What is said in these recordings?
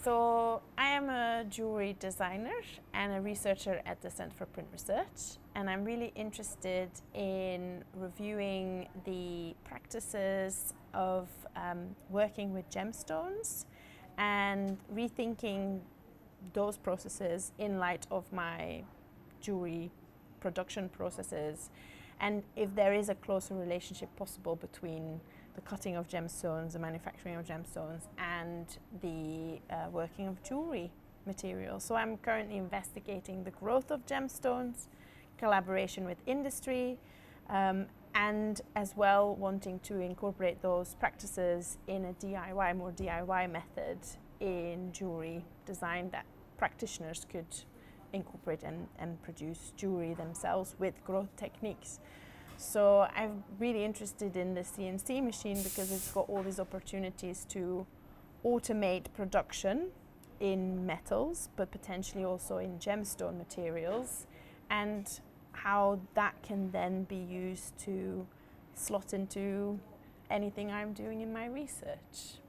So I am a jewelry designer and a researcher at the Center for Print Research, and I'm really interested in reviewing the practices of working with gemstones and rethinking those processes in light of my jewelry production processes, and if there is a closer relationship possible between the cutting of gemstones, the manufacturing of gemstones, and the working of jewelry materials. So I'm currently investigating the growth of gemstones, collaboration with industry, and as well wanting to incorporate those practices in a DIY, more DIY method in jewelry design that practitioners could incorporate and produce jewelry themselves with growth techniques. So I'm really interested in the CNC machine because it's got all these opportunities to automate production in metals, but potentially also in gemstone materials, and how that can then be used to slot into anything I'm doing in my research.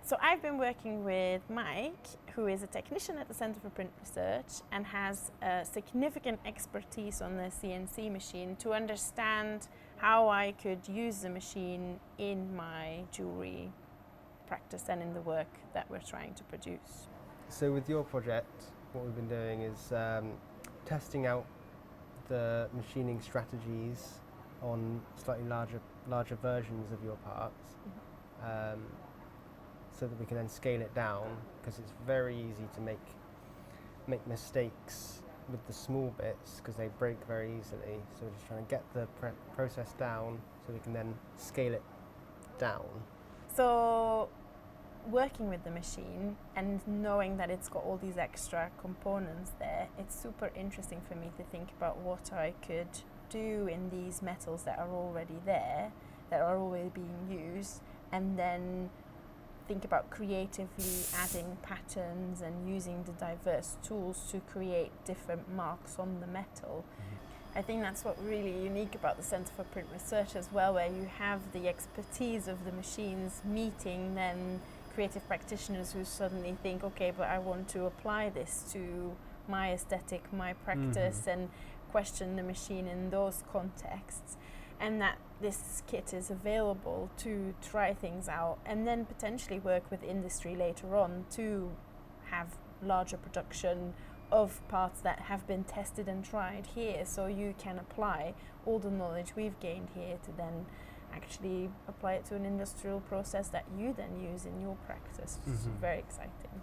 So I've been working with Mike, who is a technician at the Center for Print Research and has a significant expertise on the CNC machine, to understand how I could use the machine in my jewelry practice and in the work that we're trying to produce. So with your project, what we've been doing is testing out the machining strategies on slightly larger versions of your parts. Mm-hmm. So that we can then scale it down, because it's very easy to make mistakes with the small bits because they break very easily. So we're just trying to get the process down so we can then scale it down. So working with the machine and knowing that it's got all these extra components there, it's super interesting for me to think about what I could do in these metals that are already there, that are already being used, and then think about creatively adding patterns and using the diverse tools to create different marks on the metal. Mm-hmm. I think that's what really unique about the Center for Print Research as well, where you have the expertise of the machines meeting then creative practitioners who suddenly think, okay, but I want to apply this to my aesthetic, my practice, mm-hmm. and question the machine in those contexts. And that this kit is available to try things out and then potentially work with industry later on to have larger production of parts that have been tested and tried here, so you can apply all the knowledge we've gained here to then actually apply it to an industrial process that you then use in your practice, which is very exciting.